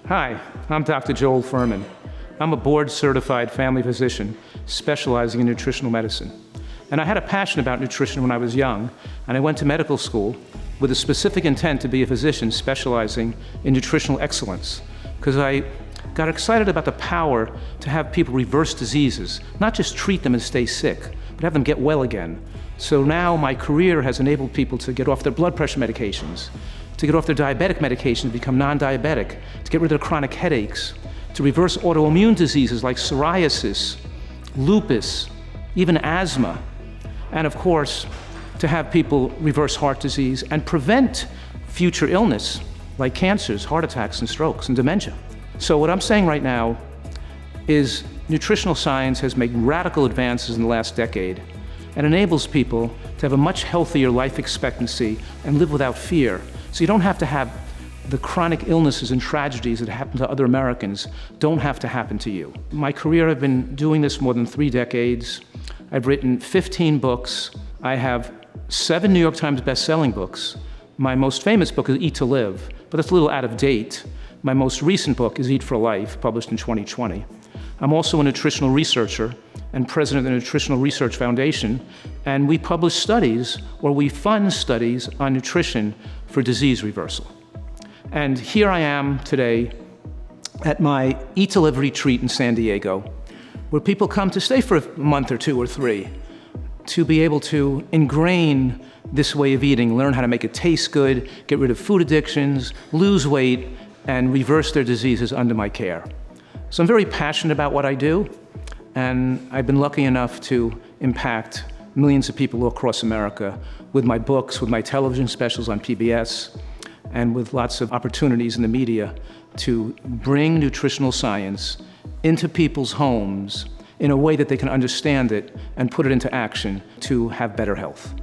Hi, I'm Dr. Joel Fuhrman. I'm a board-certified family physician specializing in nutritional medicine. And I had a passion about nutrition when I was young, and I went to medical school with a specific intent to be a physician specializing in nutritional excellence, because I got excited about the power to have people reverse diseases, not just treat them and stay sick, but have them get well again. So now my career has enabled people to get off their blood pressure medications, to get off their diabetic medications, to become non-diabetic, to get rid of their chronic headaches, to reverse autoimmune diseases like psoriasis, lupus, even asthma, and of course, to have people reverse heart disease and prevent future illness like cancers, heart attacks, and strokes, and dementia. So what I'm saying right now is nutritional science has made radical advances in the last decade and enables people to have a much healthier life expectancy and live without fear. So you don't have to have the chronic illnesses and tragedies that happen to other Americans don't have to happen to you. My career, I've been doing this more than 3 decades. I've written 15 books. I have 7 New York Times best-selling books. My most famous book is Eat to Live, but that's a little out of date. My most recent book is Eat for Life, published in 2020. I'm also a nutritional researcher and president of the Nutritional Research Foundation, and we publish studies, or we fund studies on nutrition for disease reversal. And here I am today at my Eat to Live retreat in San Diego, where people come to stay for a month or 2 or 3 to be able to ingrain this way of eating, learn how to make it taste good, get rid of food addictions, lose weight, and reverse their diseases under my care. So I'm very passionate about what I do, and I've been lucky enough to impact millions of people all across America with my books, with my television specials on PBS, and with lots of opportunities in the media to bring nutritional science into people's homes in a way that they can understand it and put it into action to have better health.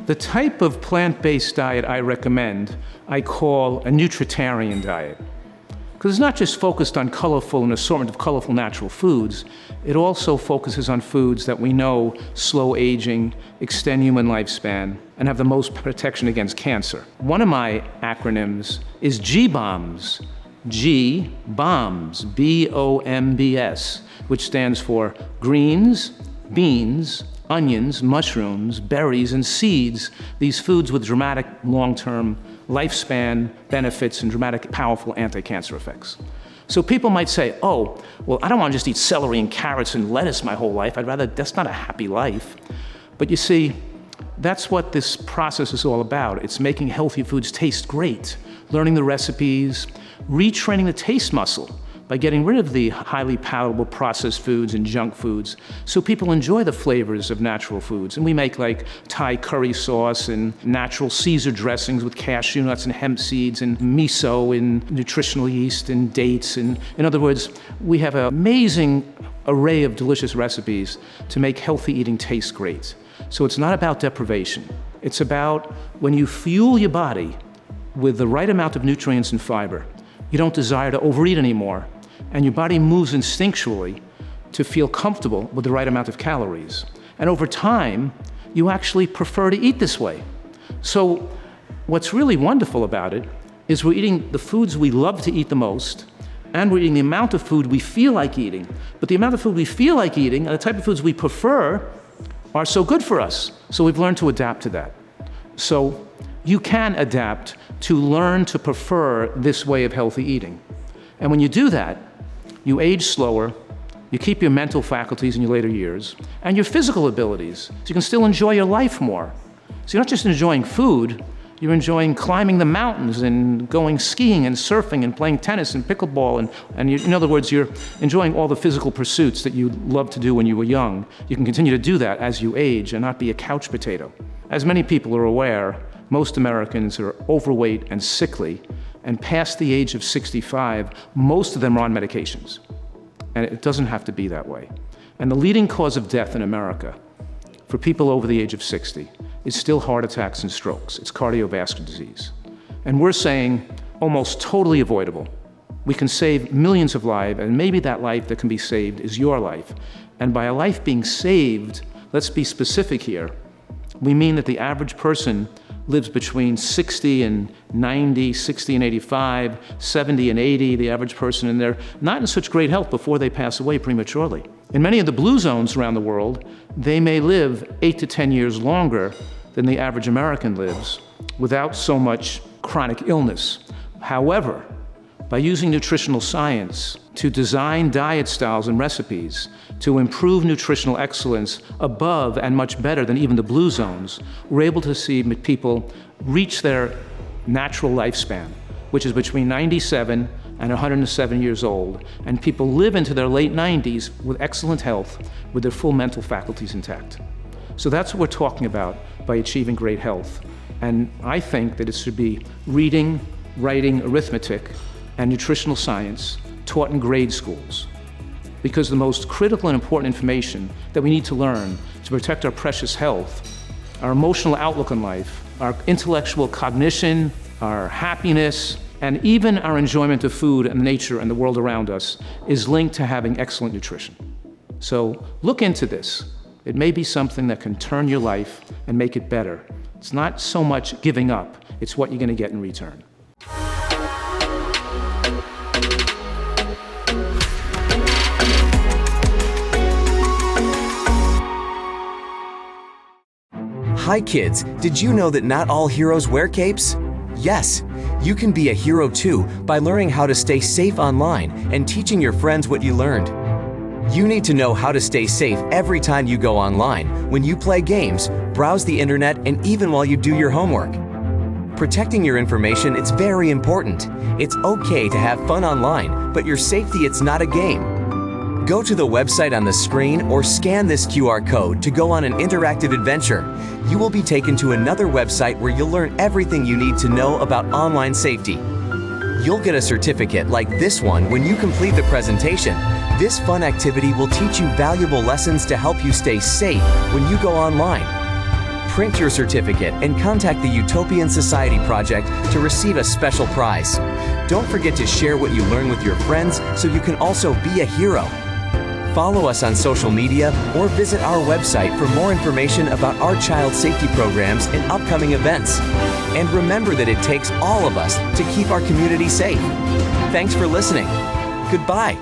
The type of plant-based diet I recommend, I call a Nutritarian diet. Because it's not just focused on colorful and assortment of colorful natural foods, it also focuses on foods that we know slow aging, extend human lifespan, and have the most protection against cancer. One of my acronyms is GBOMBS, G-BOMBS, B-O-M-B-S, which stands for greens, beans, onions, mushrooms, berries, and seeds, these foods with dramatic long-term lifespan benefits and dramatic, powerful anti-cancer effects. So people might say, oh, well, I don't want to just eat celery and carrots and lettuce my whole life. That's not a happy life. But you see, that's what this process is all about. It's making healthy foods taste great, learning the recipes, retraining the taste muscle by getting rid of the highly palatable processed foods and junk foods so people enjoy the flavors of natural foods. And we make like Thai curry sauce and natural Caesar dressings with cashew nuts and hemp seeds and miso and nutritional yeast and dates. And in other words, we have an amazing array of delicious recipes to make healthy eating taste great. So it's not about deprivation. It's about when you fuel your body with the right amount of nutrients and fiber, you don't desire to overeat anymore. And your body moves instinctually to feel comfortable with the right amount of calories. And over time, you actually prefer to eat this way. So what's really wonderful about it is we're eating the foods we love to eat the most, and we're eating the amount of food we feel like eating. But the amount of food we feel like eating and the type of foods we prefer are so good for us. So we've learned to adapt to that. So you can adapt to learn to prefer this way of healthy eating. And when you do that, you age slower, you keep your mental faculties in your later years, and your physical abilities, so you can still enjoy your life more. So you're not just enjoying food, you're enjoying climbing the mountains and going skiing and surfing and playing tennis and pickleball, and in other words, you're enjoying all the physical pursuits that you loved to do when you were young. You can continue to do that as you age and not be a couch potato. As many people are aware, most Americans are overweight and sickly, and past the age of 65, most of them are on medications. And it doesn't have to be that way. And the leading cause of death in America for people over the age of 60 is still heart attacks and strokes. It's cardiovascular disease. And we're saying almost totally avoidable. We can save millions of lives, and maybe that life that can be saved is your life. And by a life being saved, let's be specific here, we mean that the average person lives between 60 and 90, 60 and 85, 70 and 80, the average person, and they're not in such great health before they pass away prematurely. In many of the blue zones around the world, they may live 8 to 10 years longer than the average American lives without so much chronic illness. However, by using nutritional science to design diet styles and recipes to improve nutritional excellence above and much better than even the blue zones, we're able to see people reach their natural lifespan, which is between 97 and 107 years old, and people live into their late 90s with excellent health, with their full mental faculties intact. So that's what we're talking about by achieving great health. And I think that it should be reading, writing, arithmetic, and nutritional science taught in grade schools. Because the most critical and important information that we need to learn to protect our precious health, our emotional outlook on life, our intellectual cognition, our happiness, and even our enjoyment of food and nature and the world around us is linked to having excellent nutrition. So look into this. It may be something that can turn your life and make it better. It's not so much giving up, it's what you're going to get in return. Hi kids, did you know that not all heroes wear capes? Yes, you can be a hero too by learning how to stay safe online and teaching your friends what you learned. You need to know how to stay safe every time you go online, when you play games, browse the internet, and even while you do your homework. Protecting your information, it's very important. It's okay to have fun online, but your safety, it's not a game. Go to the website on the screen or scan this QR code to go on an interactive adventure. You will be taken to another website where you'll learn everything you need to know about online safety. You'll get a certificate like this one when you complete the presentation. This fun activity will teach you valuable lessons to help you stay safe when you go online. Print your certificate and contact the Utopian Society Project to receive a special prize. Don't forget to share what you learn with your friends so you can also be a hero. Follow us on social media or visit our website for more information about our child safety programs and upcoming events. And remember that it takes all of us to keep our community safe. Thanks for listening. Goodbye.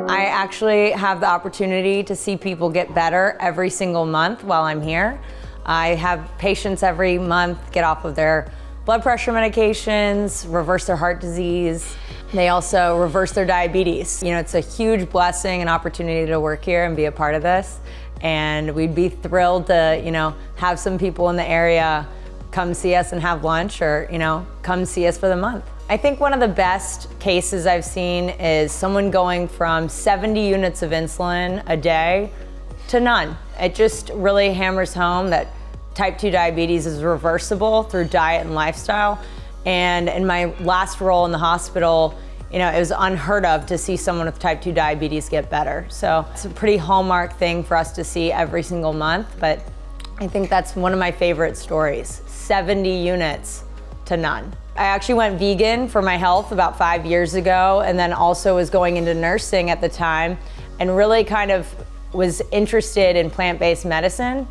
I actually have the opportunity to see people get better every single month while I'm here. I have patients every month get off of their blood pressure medications, reverse their heart disease. They also reverse their diabetes. You know, it's a huge blessing and opportunity to work here and be a part of this. And we'd be thrilled to, have some people in the area come see us and have lunch, or, come see us for the month. I think one of the best cases I've seen is someone going from 70 units of insulin a day to none. It just really hammers home that type 2 diabetes is reversible through diet and lifestyle. And in my last role in the hospital, it was unheard of to see someone with type 2 diabetes get better. So it's a pretty hallmark thing for us to see every single month, but I think that's one of my favorite stories, 70 units to none. I actually went vegan for my health about 5 years ago, and then also was going into nursing at the time, and really kind of was interested in plant-based medicine.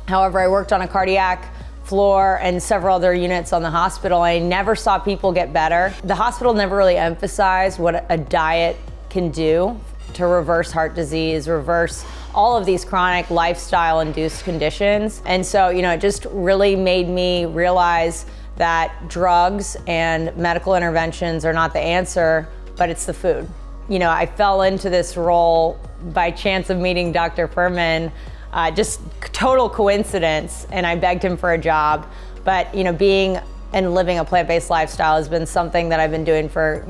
However, I worked on a cardiac floor and several other units on the hospital. I never saw people get better. The hospital never really emphasized what a diet can do to reverse heart disease, reverse all of these chronic lifestyle-induced conditions. And so, it just really made me realize that drugs and medical interventions are not the answer, but it's the food. I fell into this role by chance of meeting Dr. Fuhrman, just total coincidence, and I begged him for a job. But, being and living a plant-based lifestyle has been something that I've been doing for,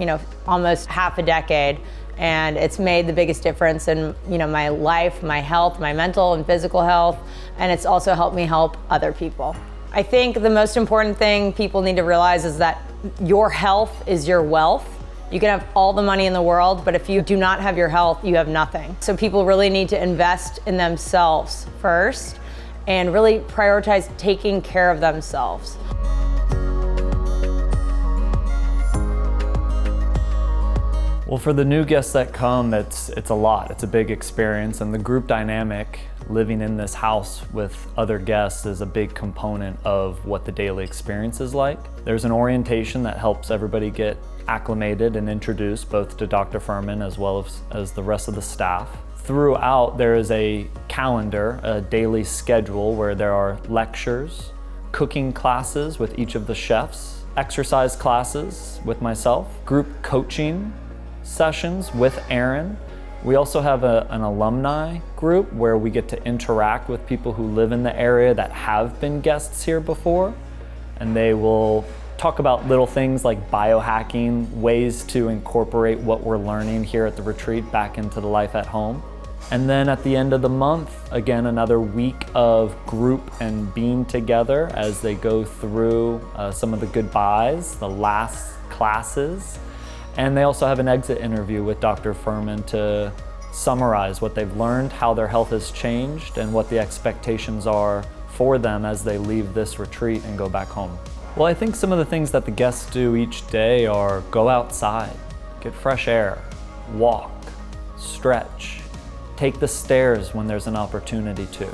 almost half a decade. And it's made the biggest difference in, my life, my health, my mental and physical health. And it's also helped me help other people. I think the most important thing people need to realize is that your health is your wealth. You can have all the money in the world, but if you do not have your health, you have nothing. So people really need to invest in themselves first and really prioritize taking care of themselves. Well, for the new guests that come, it's a lot. It's a big experience, and the group dynamic, living in this house with other guests, is a big component of what the daily experience is like. There's an orientation that helps everybody get acclimated and introduced, both to Dr. Fuhrman as well as the rest of the staff. Throughout, there is a calendar, a daily schedule where there are lectures, cooking classes with each of the chefs, exercise classes with myself, group coaching sessions with Aaron. We also have an alumni group where we get to interact with people who live in the area that have been guests here before, and they will talk about little things like biohacking, ways to incorporate what we're learning here at the retreat back into the life at home. And then at the end of the month, again, another week of group and being together as they go through some of the goodbyes, the last classes. And they also have an exit interview with Dr. Fuhrman to summarize what they've learned, how their health has changed, and what the expectations are for them as they leave this retreat and go back home. Well, I think some of the things that the guests do each day are go outside, get fresh air, walk, stretch, take the stairs when there's an opportunity to,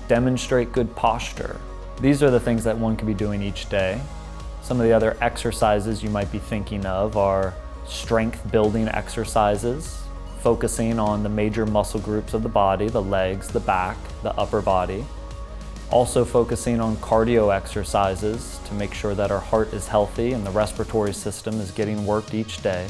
demonstrate good posture. These are the things that one can be doing each day. Some of the other exercises you might be thinking of are strength building exercises, focusing on the major muscle groups of the body, the legs, the back, the upper body. Also focusing on cardio exercises to make sure that our heart is healthy and the respiratory system is getting worked each day,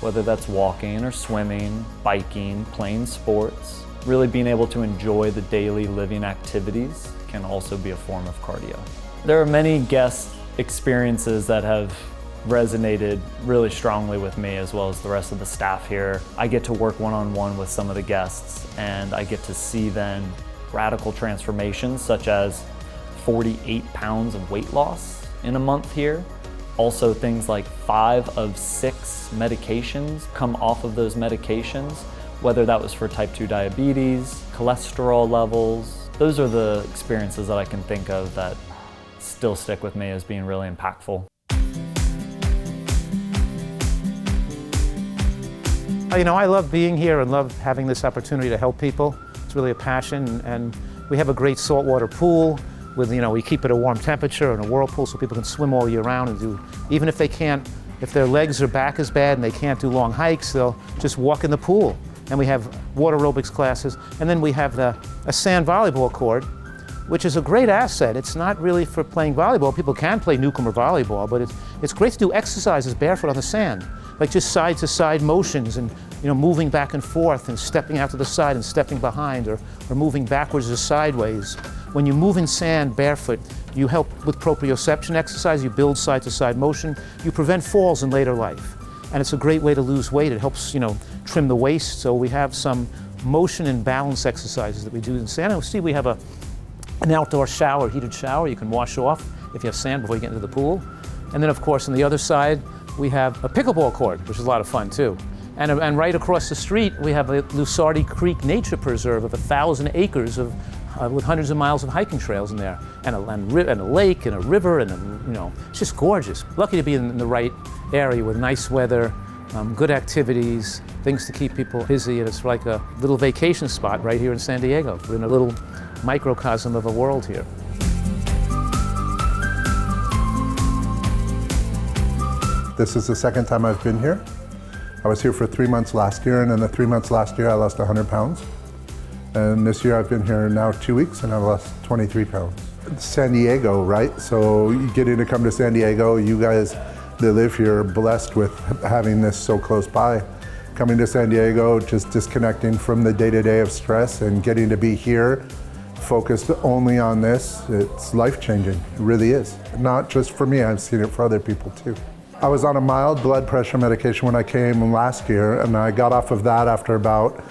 whether that's walking or swimming, biking, playing sports. Really being able to enjoy the daily living activities can also be a form of cardio. There are many guest experiences that have resonated really strongly with me as well as the rest of the staff here. I get to work one-on-one with some of the guests, and I get to see then radical transformations such as 48 pounds of weight loss in a month here. Also things like 5 of 6 medications come off of those medications, whether that was for type 2 diabetes, cholesterol levels. Those are the experiences that I can think of that still stick with me as being really impactful. I love being here and love having this opportunity to help people. It's really a passion, and we have a great saltwater pool with, we keep it a warm temperature and a whirlpool so people can swim all year round and do, even if if their legs or back is bad and they can't do long hikes, they'll just walk in the pool. And we have water aerobics classes, and then we have a sand volleyball court, which is a great asset. It's not really for playing volleyball. People can play newcomer volleyball, but it's great to do exercises barefoot on the sand, like just side-to-side motions and moving back and forth and stepping out to the side and stepping behind, or moving backwards or sideways. When you move in sand barefoot, you help with proprioception exercise, you build side-to-side motion, you prevent falls in later life. And it's a great way to lose weight. It helps, trim the waist. So we have some motion and balance exercises that we do in sand. And see, we have an outdoor shower, heated shower. You can wash off if you have sand before you get into the pool. And then, of course, on the other side, we have a pickleball court, which is a lot of fun too. And right across the street, we have a Lusardi Creek Nature Preserve of 1,000 acres with hundreds of miles of hiking trails in there, and a lake and a river, and it's just gorgeous. Lucky to be in the right area with nice weather, good activities, things to keep people busy, and it's like a little vacation spot right here in San Diego. We're in a little microcosm of a world here. This is the second time I've been here. I was here for 3 months last year, and in the 3 months last year I lost 100 pounds. And this year I've been here now 2 weeks and I've lost 23 pounds. San Diego, right? So you getting to come to San Diego, you guys that live here are blessed with having this so close by. Coming to San Diego, just disconnecting from the day-to-day of stress and getting to be here, focused only on this, it's life-changing, it really is. Not just for me, I've seen it for other people too. I was on a mild blood pressure medication when I came last year, and I got off of that after about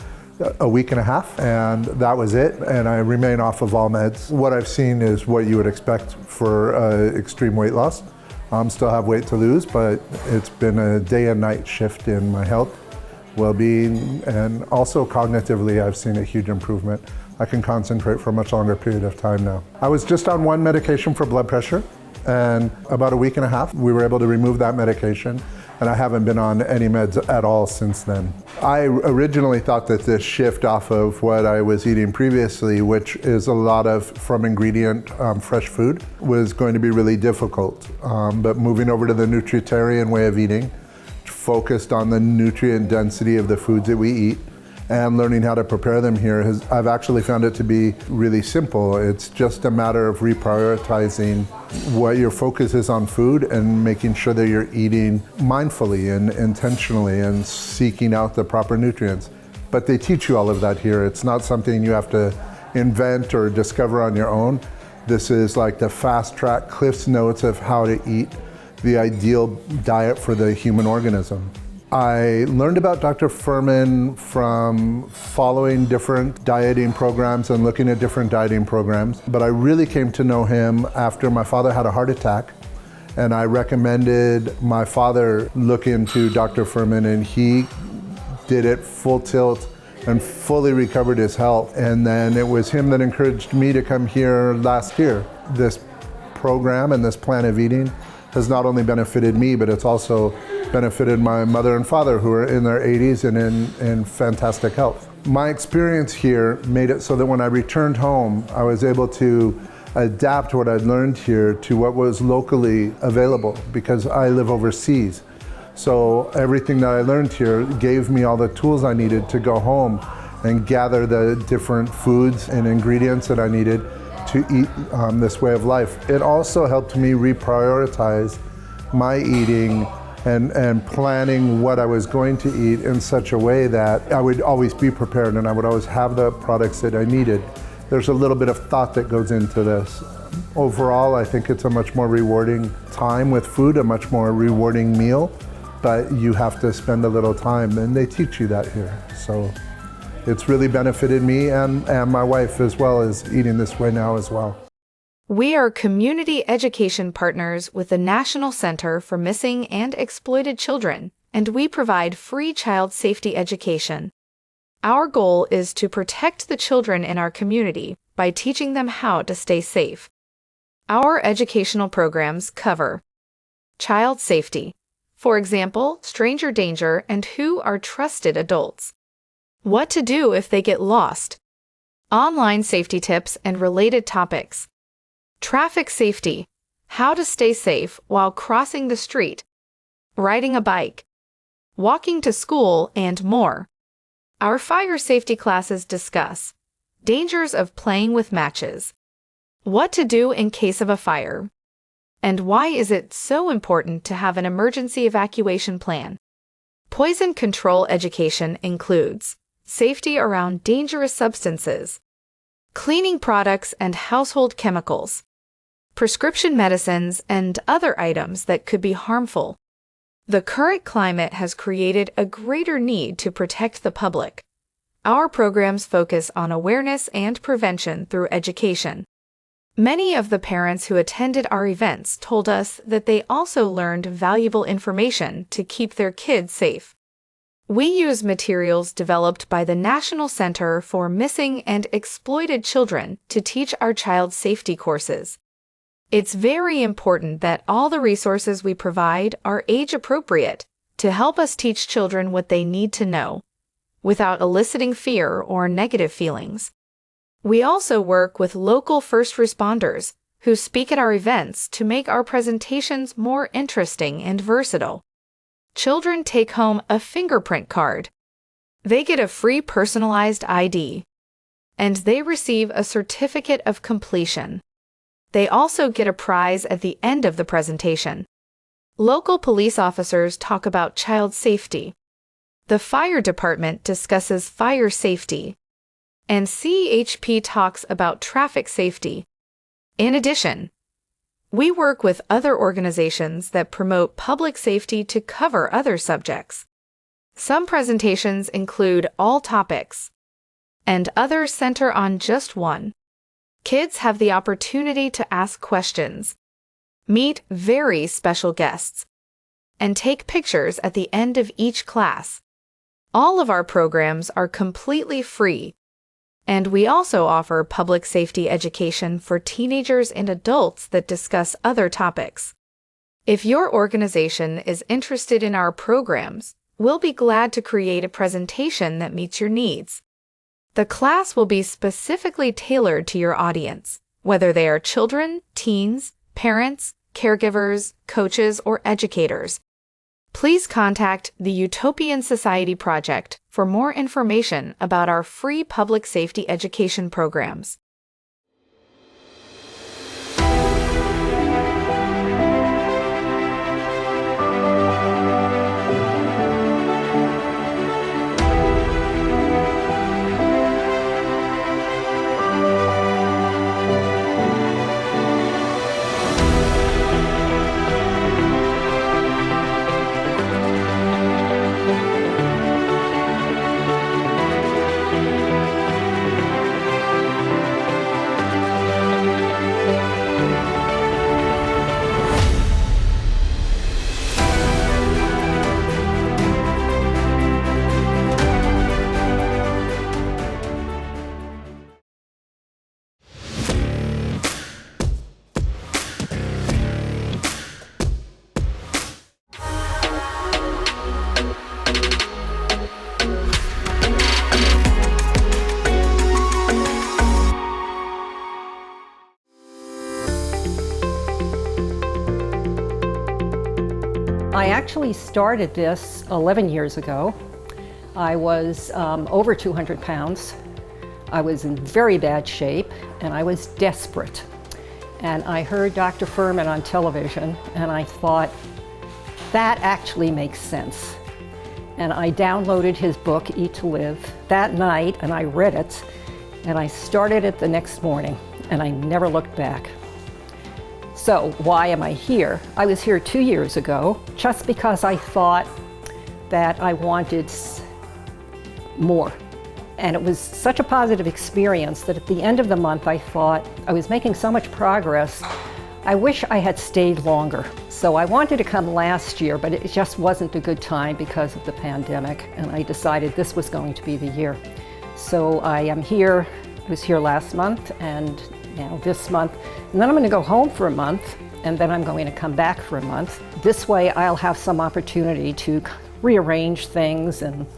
a week and a half, and that was it, and I remain off of all meds. What I've seen is what you would expect for extreme weight loss. Still have weight to lose, but it's been a day and night shift in my health, well-being, and also cognitively I've seen a huge improvement. I can concentrate for a much longer period of time now. I was just on one medication for blood pressure, and about a week and a half we were able to remove that medication, and I haven't been on any meds at all since then. I originally thought that this shift off of what I was eating previously, which is a lot of from ingredient fresh food, was going to be really difficult. But moving over to the Nutritarian way of eating, focused on the nutrient density of the foods that we eat, and learning how to prepare them here, I've actually found it to be really simple. It's just a matter of reprioritizing what your focus is on food and making sure that you're eating mindfully and intentionally and seeking out the proper nutrients. But they teach you all of that here. It's not something you have to invent or discover on your own. This is like the fast track Cliff's Notes of how to eat the ideal diet for the human organism. I learned about Dr. Fuhrman from following different dieting programs and looking at different dieting programs, but I really came to know him after my father had a heart attack, and I recommended my father look into Dr. Fuhrman, and he did it full tilt and fully recovered his health. And then it was him that encouraged me to come here last year. This program and this plan of eating has not only benefited me, but it's also benefited my mother and father, who are in their 80s and in fantastic health. My experience here made it so that when I returned home, I was able to adapt what I'd learned here to what was locally available, because I live overseas. So everything that I learned here gave me all the tools I needed to go home and gather the different foods and ingredients that I needed to eat this way of life. It also helped me reprioritize my eating and planning what I was going to eat in such a way that I would always be prepared and I would always have the products that I needed. There's a little bit of thought that goes into this. Overall, I think it's a much more rewarding time with food, a much more rewarding meal, but you have to spend a little time, and they teach you that here. So it's really benefited me and my wife, as well as eating this way now as well. We are community education partners with the National Center for Missing and Exploited Children, and we provide free child safety education. Our goal is to protect the children in our community by teaching them how to stay safe. Our educational programs cover child safety, for example, stranger danger and who are trusted adults, what to do if they get lost, online safety tips and related topics, traffic safety, how to stay safe while crossing the street, riding a bike, walking to school, and more. Our fire safety classes discuss dangers of playing with matches, what to do in case of a fire, and why is it so important to have an emergency evacuation plan. Poison control education includes safety around dangerous substances, cleaning products and household chemicals, prescription medicines, and other items that could be harmful. The current climate has created a greater need to protect the public. Our programs focus on awareness and prevention through education. Many of the parents who attended our events told us that they also learned valuable information to keep their kids safe. We use materials developed by the National Center for Missing and Exploited Children to teach our child safety courses. It's very important that all the resources we provide are age-appropriate to help us teach children what they need to know, without eliciting fear or negative feelings. We also work with local first responders who speak at our events to make our presentations more interesting and versatile. children take home a fingerprint card. They get a free personalized ID, and they receive a certificate of completion. They also get a prize at the end of the presentation. Local police officers talk about child safety. The fire department discusses fire safety, and CHP talks about traffic safety. In addition, we work with other organizations that promote public safety to cover other subjects. Some presentations include all topics, and others center on just one. Kids have the opportunity to ask questions, meet very special guests, and take pictures at the end of each class. All of our programs are completely free, and we also offer public safety education for teenagers and adults that discuss other topics. If your organization is interested in our programs, we'll be glad to create a presentation that meets your needs. The class will be specifically tailored to your audience, whether they are children, teens, parents, caregivers, coaches, or educators. Please contact the Utopian Society Project for more information about our free public safety education programs. I actually started this 11 years ago. I was over 200 pounds. I was in very bad shape and I was desperate. And I heard Dr. Fuhrman on television and I thought, that actually makes sense. And I downloaded his book, Eat to Live, that night and I read it and I started it the next morning and I never looked back. So why am I here? I was here 2 years ago just because I thought that I wanted more. And it was such a positive experience that at the end of the month I thought I was making so much progress, I wish I had stayed longer. So I wanted to come last year, but it just wasn't a good time because of the pandemic, and I decided this was going to be the year. So I am here, I was here last month and now this month, and then I'm going to go home for a month, and then I'm going to come back for a month. This way I'll have some opportunity to rearrange things and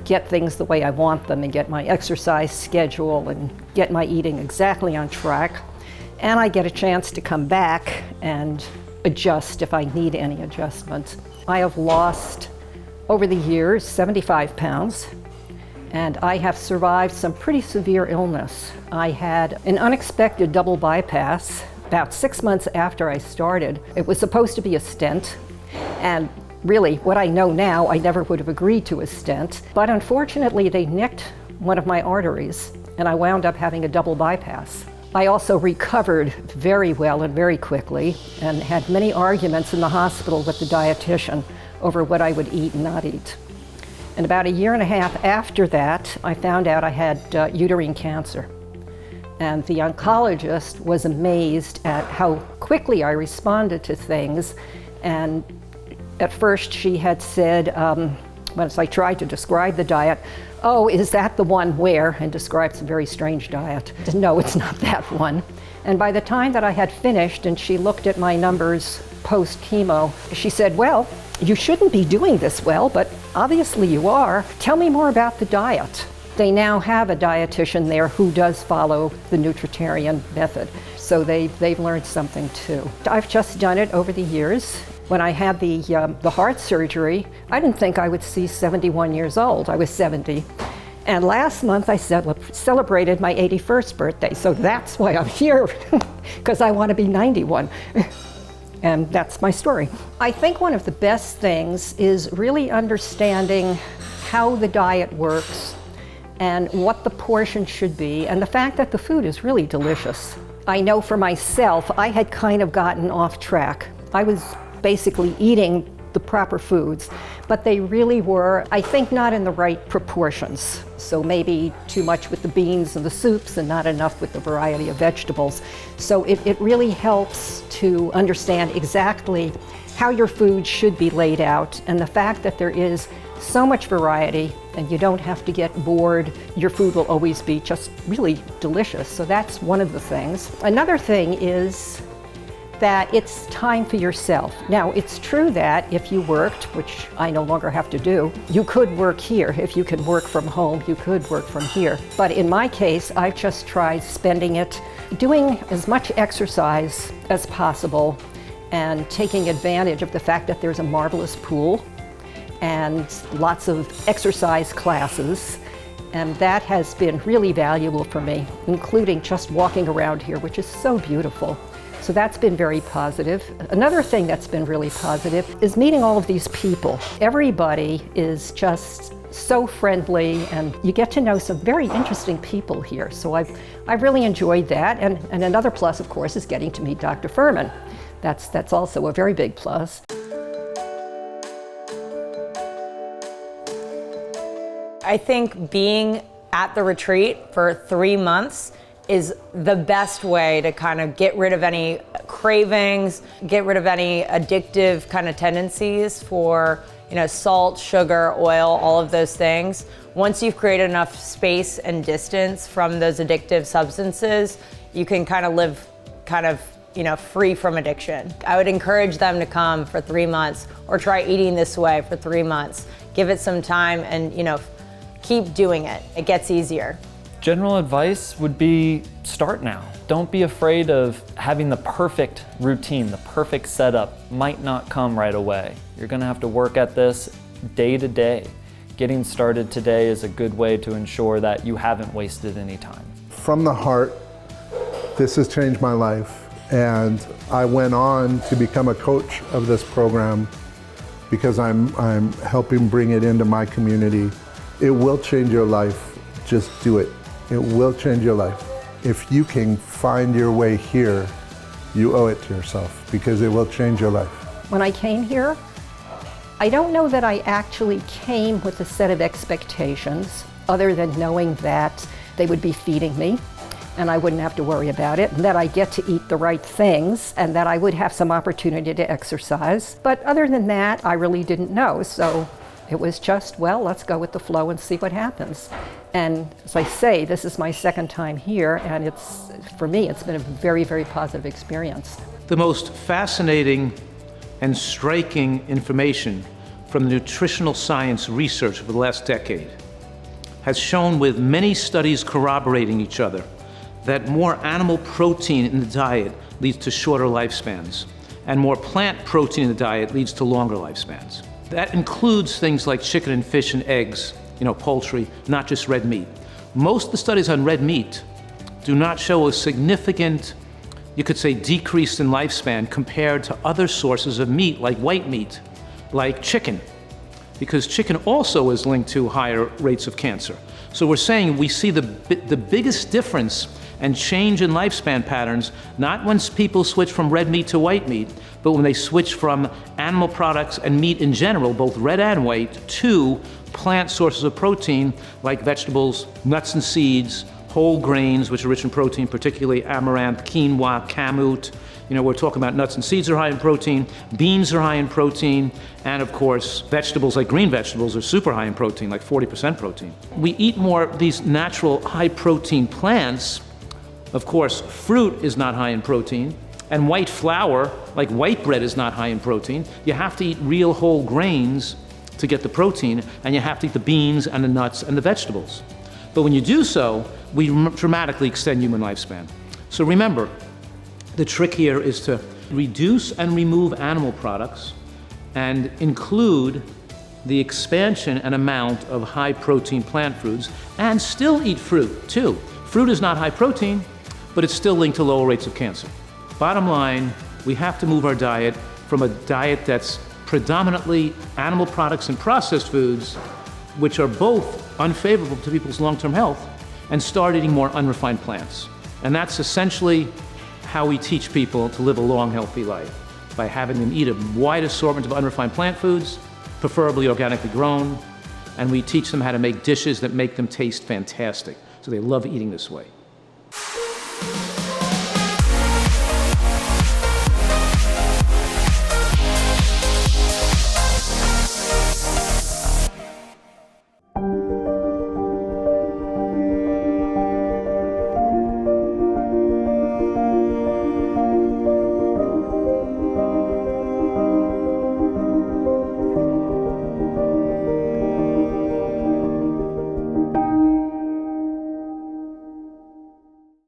get things the way I want them and get my exercise schedule and get my eating exactly on track. And I get a chance to come back and adjust if I need any adjustments. I have lost, over the years, 75 pounds. And I have survived some pretty severe illness. I had an unexpected double bypass about 6 months after I started. It was supposed to be a stent, and really, what I know now, I never would have agreed to a stent. But unfortunately, they nicked one of my arteries, and I wound up having a double bypass. I also recovered very well and very quickly, and had many arguments in the hospital with the dietitian over what I would eat and not eat. And about 1.5 years after that, I found out I had uterine cancer. And the oncologist was amazed at how quickly I responded to things. And at first she had said, once I tried to describe the diet, "Oh, is that the one where?" and described some very strange diet. No, it's not that one. And by the time that I had finished and she looked at my numbers post-chemo, she said, "Well, you shouldn't be doing this well, but obviously you are. Tell me more about the diet." They now have a dietitian there who does follow the Nutritarian method, so they've learned something too. I've just done it over the years, When I had the heart surgery, I didn't think I would see 71 years old. I was 70. And last month I celebrated my 81st birthday, so that's why I'm here, because I want to be 91. And that's my story. I think one of the best things is really understanding how the diet works and what the portion should be, and the fact that the food is really delicious. I know for myself, I had kind of gotten off track. I was basically eating the proper foods, but they really were, I think, not in the right proportions. So maybe too much with the beans and the soups and not enough with the variety of vegetables. So it really helps to understand exactly how your food should be laid out, and the fact that there is so much variety and you don't have to get bored. Your food will always be just really delicious. So that's one of the things. Another thing is that it's time for yourself. Now, it's true that if you worked, which I no longer have to do, you could work here. If you can work from home, you could work from here. But in my case, I've just tried spending it doing as much exercise as possible and taking advantage of the fact that there's a marvelous pool and lots of exercise classes. And that has been really valuable for me, including just walking around here, which is so beautiful. So that's been very positive. Another thing that's been really positive is meeting all of these people. Everybody is just so friendly, and you get to know some very interesting people here. So I've really enjoyed that. And another plus, of course, is getting to meet Dr. Fuhrman. That's also a very big plus. I think being at the retreat for 3 months is the best way to kind of get rid of any cravings, get rid of any addictive kind of tendencies for, salt, sugar, oil, all of those things. Once you've created enough space and distance from those addictive substances, you can kind of live free from addiction. I would encourage them to come for 3 months or try eating this way for 3 months. Give it some time and, keep doing it. It gets easier. General advice would be start now. Don't be afraid of having the perfect routine, the perfect setup might not come right away. You're gonna have to work at this day to day. Getting started today is a good way to ensure that you haven't wasted any time. From the heart, this has changed my life, and I went on to become a coach of this program because I'm helping bring it into my community. It will change your life. Just do it. It will change your life. If you can find your way here, you owe it to yourself because it will change your life. When I came here, I don't know that I actually came with a set of expectations other than knowing that they would be feeding me and I wouldn't have to worry about it, and that I get to eat the right things, and that I would have some opportunity to exercise. But other than that, I really didn't know. So it was just, well, let's go with the flow and see what happens. And as I say, this is my second time here, and for me, it's been a very, very positive experience. The most fascinating and striking information from the nutritional science research over the last decade has shown, with many studies corroborating each other, that more animal protein in the diet leads to shorter lifespans, and more plant protein in the diet leads to longer lifespans. That includes things like chicken and fish and eggs, poultry, not just red meat. Most of the studies on red meat do not show a significant, you could say, decrease in lifespan compared to other sources of meat, like white meat, like chicken, because chicken also is linked to higher rates of cancer. So we're saying we see the biggest difference and change in lifespan patterns, not when people switch from red meat to white meat, but when they switch from animal products and meat in general, both red and white, to plant sources of protein like vegetables, nuts and seeds, whole grains, which are rich in protein, particularly amaranth, quinoa, kamut. We're talking about nuts and seeds are high in protein, beans are high in protein, and of course, vegetables like green vegetables are super high in protein, like 40% protein. We eat more of these natural high protein plants. Of course, fruit is not high in protein, and white flour, like white bread, is not high in protein. You have to eat real whole grains to get the protein, and you have to eat the beans and the nuts and the vegetables. But when you do so, we dramatically extend human lifespan. So remember, the trick here is to reduce and remove animal products and include the expansion and amount of high-protein plant foods, and still eat fruit, too. Fruit is not high protein, but it's still linked to lower rates of cancer. Bottom line, we have to move our diet from a diet that's predominantly animal products and processed foods, which are both unfavorable to people's long-term health, and start eating more unrefined plants. And that's essentially how we teach people to live a long, healthy life, by having them eat a wide assortment of unrefined plant foods, preferably organically grown, and we teach them how to make dishes that make them taste fantastic. So they love eating this way.